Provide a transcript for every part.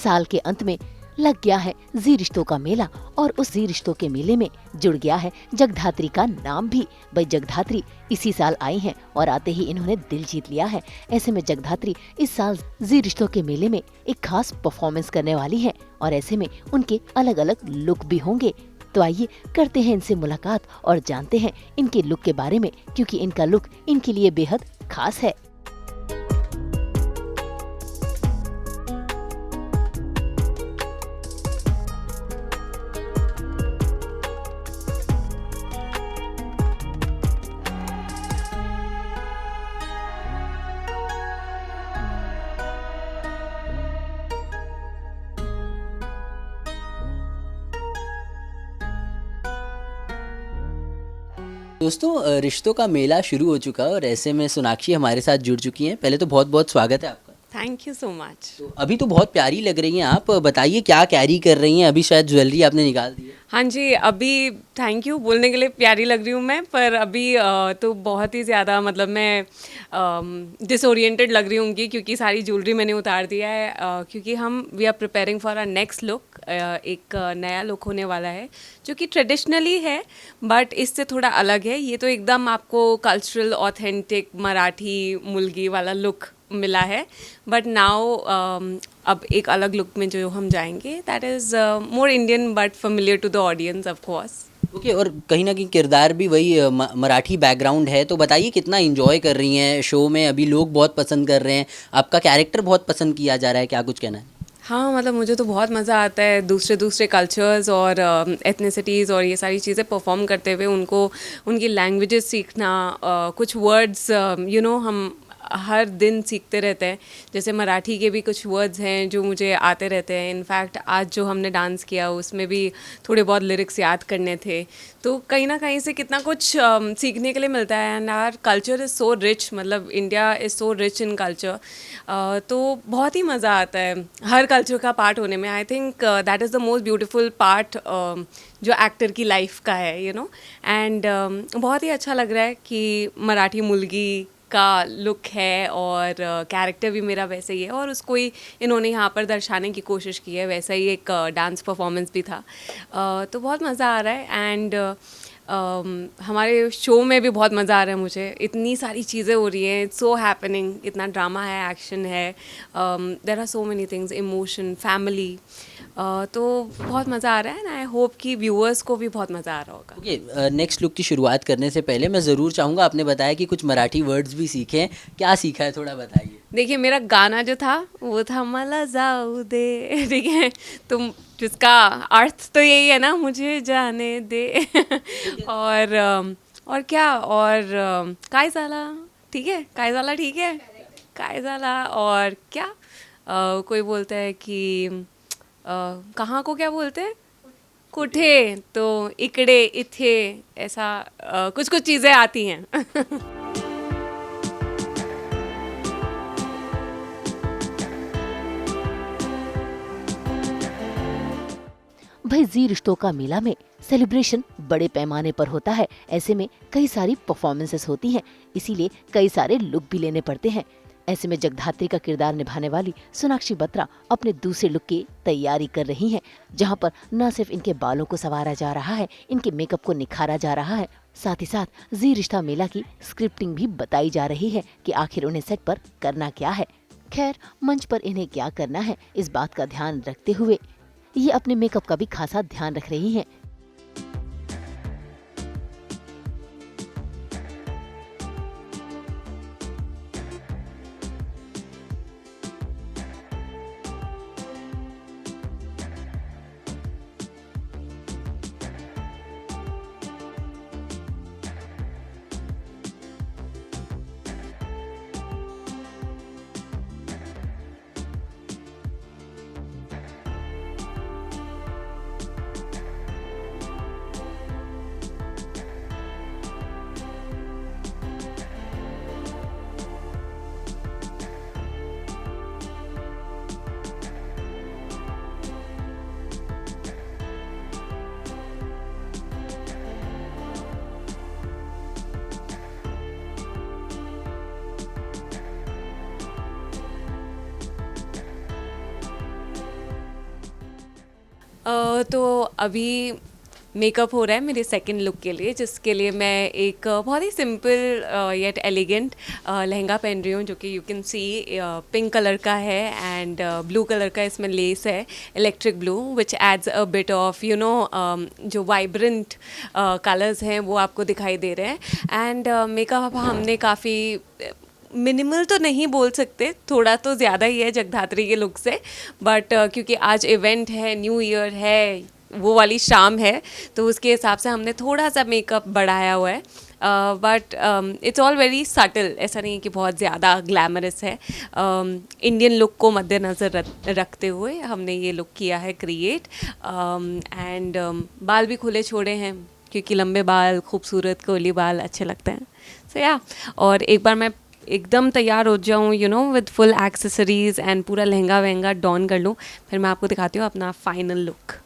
साल के अंत में लग गया है जी रिश्तों का मेला और उस जी रिश्तों के मेले में जुड़ गया है जगधात्री का नाम भी। भाई जगधात्री इसी साल आई हैं और आते ही इन्होंने दिल जीत लिया है। ऐसे में जगधात्री इस साल जी रिश्तों के मेले में एक खास परफॉर्मेंस करने वाली है और ऐसे में उनके अलग अलग लुक भी होंगे। तो आइए करते हैं इनसे मुलाकात और जानते हैं इनके लुक के बारे में, क्योंकि इनका लुक इनके लिए बेहद खास है। दोस्तों, रिश्तों का मेला शुरू हो चुका है और ऐसे में सोनाक्षी हमारे साथ जुड़ चुकी हैं। पहले तो बहुत बहुत स्वागत है आपका। Thank you so much. तो अभी तो बहुत प्यारी लग रही हैं आप, बताइए क्या कैरी कर रही हैं? अभी शायद ज्वेलरी आपने निकाल दी है। हाँ जी, अभी थैंक यू बोलने के लिए प्यारी लग रही हूँ मैं, पर अभी तो बहुत ही ज़्यादा मतलब मैं डिसोरिएंटेड लग रही हूँगी क्योंकि सारी ज्वेलरी मैंने उतार दिया है, क्योंकि हम we are preparing for a next look. एक नया लुक होने वाला है जो कि ट्रेडिशनली है बट इससे थोड़ा अलग है। ये तो एकदम आपको कल्चरल ऑथेंटिक मराठी मुलगी वाला लुक मिला है, बट नाउ अब एक अलग लुक में जो हम जाएंगे that is more Indian but familiar to the audience of course. Okay, और कहीं ना कहीं किरदार भी वही मराठी बैकग्राउंड है, तो बताइए कितना एंजॉय कर रही हैं शो में? अभी लोग बहुत पसंद कर रहे हैं, आपका कैरेक्टर बहुत पसंद किया जा रहा है, क्या कुछ कहना है? हाँ, मतलब मुझे तो बहुत मज़ा आता है दूसरे कल्चर्स और एथनिसिटीज़ और ये सारी चीज़ें परफॉर्म करते हुए, उनको उनकी लैंग्वेजेस सीखना, कुछ वर्ड्स हम हर दिन सीखते रहते हैं। जैसे मराठी के भी कुछ वर्ड्स हैं जो मुझे आते रहते हैं। इनफैक्ट आज जो हमने डांस किया उसमें भी थोड़े बहुत लिरिक्स याद करने थे, तो कहीं ना कहीं से कितना कुछ सीखने के लिए मिलता है। And our culture is so rich, मतलब India is so rich in culture, तो बहुत ही मज़ा आता है हर कल्चर का पार्ट होने में। I think that is the most beautiful part जो एक्टर की लाइफ का है, एंड बहुत ही अच्छा लग रहा है कि मराठी मुलगी का लुक है और कैरेक्टर भी मेरा वैसे ही है और उसको ही इन्होंने यहाँ पर दर्शाने की कोशिश की है। वैसा ही एक डांस परफॉर्मेंस भी था, तो बहुत मज़ा आ रहा है। एंड हमारे शो में भी बहुत मज़ा आ रहा है मुझे। इतनी सारी चीज़ें हो रही हैं, इट्स सो हैपनिंग, इतना ड्रामा है, एक्शन है, there are so many things, emotion, family, तो बहुत मज़ा आ रहा है। एंड आई होप कि व्यूअर्स को भी बहुत मज़ा आ रहा होगा। ओके, नेक्स्ट लुक की शुरुआत करने से पहले मैं ज़रूर चाहूँगा, आपने बताया कि कुछ मराठी वर्ड्स भी सीखे हैं, क्या सीखा है थोड़ा बताइए। देखिए, मेरा गाना जो था वो था मला जाऊ दे, ठीक है, तो जिसका अर्थ तो यही है ना, मुझे जाने दे और क्या, और काय झाला, ठीक है, काय झाला, ठीक है, काय झाला, और क्या कोई बोलता है कि कहाँ को क्या बोलते हैं, कुठे, तो इकडे, इथे, ऐसा कुछ कुछ चीज़ें आती हैं। भाई जी रिश्तों का मेला में सेलिब्रेशन बड़े पैमाने पर होता है। ऐसे में कई सारी परफॉर्मेंसेस होती हैं, इसीलिए कई सारे लुक भी लेने पड़ते हैं। ऐसे में जगधात्री का किरदार निभाने वाली सोनाक्षी बत्रा अपने दूसरे लुक की तैयारी कर रही हैं, जहां पर न सिर्फ इनके बालों को संवारा जा रहा है, इनके मेकअप को निखारा जा रहा है, साथ ही साथ जी रिश्ता मेला की स्क्रिप्टिंग भी बताई जा रही है कि आखिर उन्हें सेट पर करना क्या है। खैर, मंच पर इन्हें क्या करना है, इस बात का ध्यान रखते हुए ये अपने मेकअप का भी खासा ध्यान रख रही हैं। तो अभी मेकअप हो रहा है मेरे सेकंड लुक के लिए, जिसके लिए मैं एक बहुत ही सिंपल येट एलिगेंट लहंगा पहन रही हूँ, जो कि you can see pink colour का है एंड ब्लू कलर का इसमें लेस है, electric blue, which adds a bit of जो वाइब्रेंट कलर्स हैं वो आपको दिखाई दे रहे हैं। एंड मेकअप हमने काफ़ी मिनिमल तो नहीं बोल सकते, थोड़ा तो ज़्यादा ही है जगधात्री के लुक से, बट क्योंकि आज इवेंट है, न्यू ईयर है, वो वाली शाम है, तो उसके हिसाब से हमने थोड़ा सा मेकअप बढ़ाया हुआ है, but it's all very subtle, ऐसा नहीं है कि बहुत ज़्यादा ग्लैमरस है। इंडियन लुक को मद्देनज़र रखते हुए हमने ये लुक किया है क्रिएट। एंड बाल भी खुले छोड़े हैं, क्योंकि लंबे बाल, खूबसूरत कोली बाल अच्छे लगते हैं। सो या, और एक बार मैं एकदम तैयार हो जाऊँ विद फुल एक्सेसरीज एंड पूरा लहंगा वहंगा डॉन कर लूँ, फिर मैं आपको दिखाती हूँ अपना फाइनल लुक।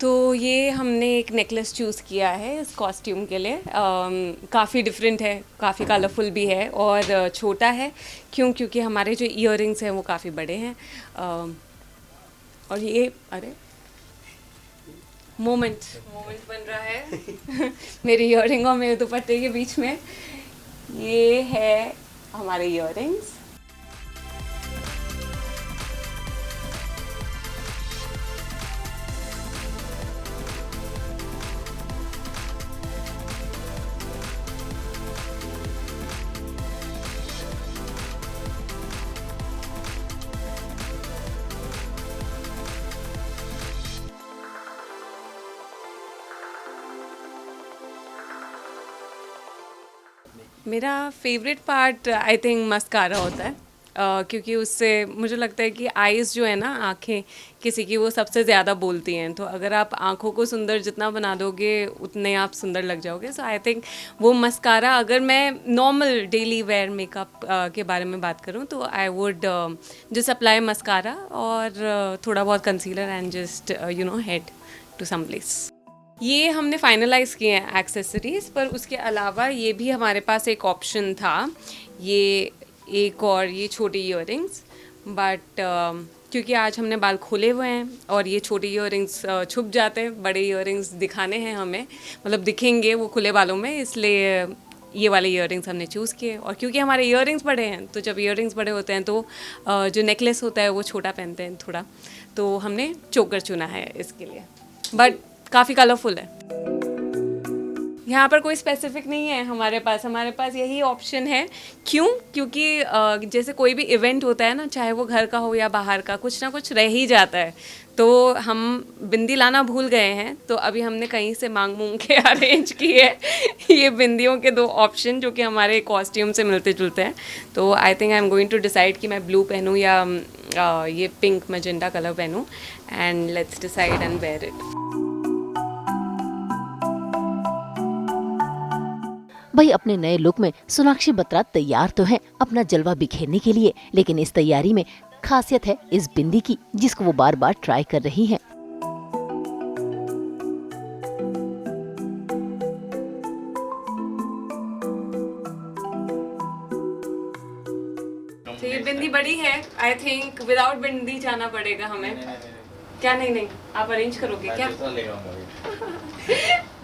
तो ये हमने एक नेकलेस चूज़ किया है इस कॉस्ट्यूम के लिए। काफ़ी डिफरेंट है, काफ़ी कलरफुल भी है और छोटा है। क्योंकि हमारे जो ईयरिंग्स हैं वो काफ़ी बड़े हैं। और ये मोमेंट बन रहा है मेरे ईयरिंग और मेरे दुपट्टे के बीच में। ये है हमारे ईयरिंग्स। मेरा favourite part I think mascara होता है, क्योंकि उससे मुझे लगता है कि आईज़ जो है ना, आँखें किसी की, वो सबसे ज़्यादा बोलती हैं। तो अगर आप आँखों को सुंदर जितना बना दोगे उतने आप सुंदर लग जाओगे। सो आई थिंक वो मस्कारा, अगर मैं नॉर्मल डेली वेयर मेकअप के बारे में बात करूँ तो I would just apply mascara और थोड़ा बहुत concealer and just head to some place. ये हमने फाइनलाइज़ किए हैं एक्सेसरीज़, पर उसके अलावा ये भी हमारे पास एक ऑप्शन था, ये एक और ये छोटी ईयरिंग्स, बट क्योंकि आज हमने बाल खोले हुए हैं और ये छोटी ईयरिंग्स छुप जाते हैं, बड़े ईयरिंग्स दिखाने हैं हमें, मतलब दिखेंगे वो खुले बालों में, इसलिए ये वाले ईयरिंग्स हमने चूज़ किए। और क्योंकि हमारे ईयरिंग्स बड़े हैं, तो जब ईयरिंग्स बड़े होते हैं तो जो नेकलेस होता है वो छोटा पहनते हैं थोड़ा, तो हमने चोकर चुना है इसके लिए, बट काफ़ी कलरफुल है। यहाँ पर कोई स्पेसिफिक नहीं है हमारे पास यही ऑप्शन है। क्योंकि जैसे कोई भी इवेंट होता है ना, चाहे वो घर का हो या बाहर का, कुछ ना कुछ रह ही जाता है। तो हम बिंदी लाना भूल गए हैं, तो अभी हमने कहीं से मांग के अरेंज की है ये बिंदियों के 2 ऑप्शन, जो कि हमारे कॉस्ट्यूम से मिलते जुलते हैं। तो I think I am going to decide कि मैं ब्लू पहनूँ या ये पिंक मैजेंटा कलर पहनूँ, and let's decide and wear it. भाई अपने नए लुक में सोनाक्षी बत्रा तैयार तो हैं अपना जलवा बिखेरने के लिए, लेकिन इस तैयारी में खासियत है इस बिंदी की, जिसको वो बार बार ट्राई कर रही हैं। बिंदी बड़ी है, आई थिंक विदाउट बिंदी जाना पड़ेगा हमें। क्या नहीं नहीं आप अरेंज करोगे क्या?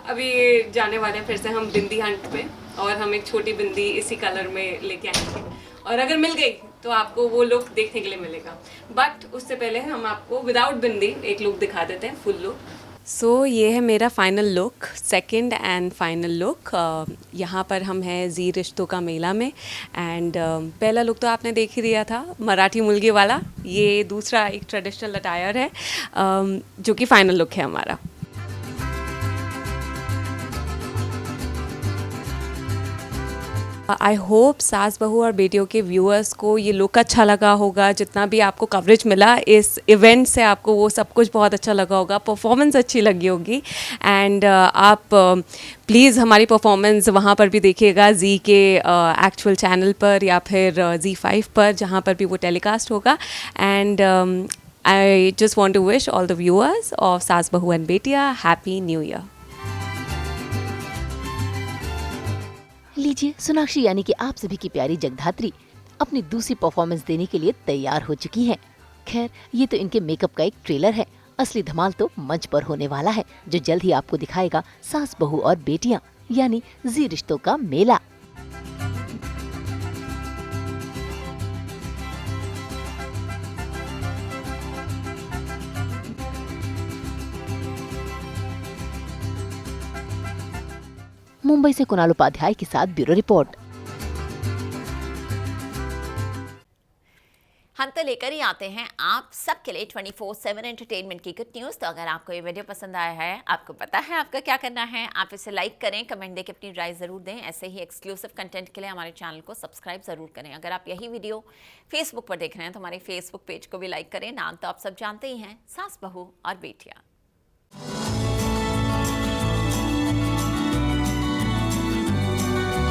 अभी जाने वाले हैं फिर से हम बिंदी हंट पे, और हम एक छोटी बिंदी इसी कलर में लेके आएंगे, और अगर मिल गई तो आपको वो लुक देखने के लिए मिलेगा। बट उससे पहले हम आपको विदाउट बिंदी एक लुक दिखा देते हैं, फुल लुक। सो ये है मेरा final look, second and final look. यहाँ पर हम हैं जी रिश्तों का मेला में, एंड पहला लुक तो आपने देख ही लिया था, मराठी मुलगी वाला। ये दूसरा एक ट्रेडिशनल अटायर है, जो कि फाइनल लुक है हमारा। आई होप सास बहू और बेटियों के व्यूअर्स को ये लुक अच्छा लगा होगा। जितना भी आपको कवरेज मिला इस इवेंट से, आपको वो सब कुछ बहुत अच्छा लगा होगा, परफॉर्मेंस अच्छी लगी होगी। एंड आप प्लीज़ हमारी परफॉर्मेंस वहाँ पर भी देखिएगा, जी के एक्चुअल चैनल पर या फिर Z5 पर, जहाँ पर भी वो टेलीकास्ट होगा। And I just want to wish all the viewers of Saas Bahu and बेटियाँ हैप्पी न्यू ईयर। लीजिए, सोनाक्षी यानी कि आप सभी की प्यारी जगधात्री अपनी दूसरी परफॉर्मेंस देने के लिए तैयार हो चुकी हैं। खैर, ये तो इनके मेकअप का एक ट्रेलर है, असली धमाल तो मंच पर होने वाला है, जो जल्द ही आपको दिखाएगा सास बहू और बेटियां यानी जी रिश्तों का मेला। मुंबई से कुणाल उपाध्याय के साथ ब्यूरो रिपोर्ट। हम तो लेकर ही आते हैं आप सबके लिए 24/7 एंटरटेनमेंट की गुड न्यूज़। तो अगर आपको ये वीडियो पसंद आया है, आपको पता है आपका क्या करना है, आप इसे लाइक करें, कमेंट देके अपनी राय ज़रूर दें। ऐसे ही एक्सक्लूसिव कंटेंट के लिए हमारे चैनल को सब्सक्राइब ज़रूर करें। अगर आप यही वीडियो फेसबुक पर देख रहे हैं तो हमारे फेसबुक पेज को भी लाइक करें। नाम तो आप सब जानते ही हैं, सास बहू और बेटियाँ।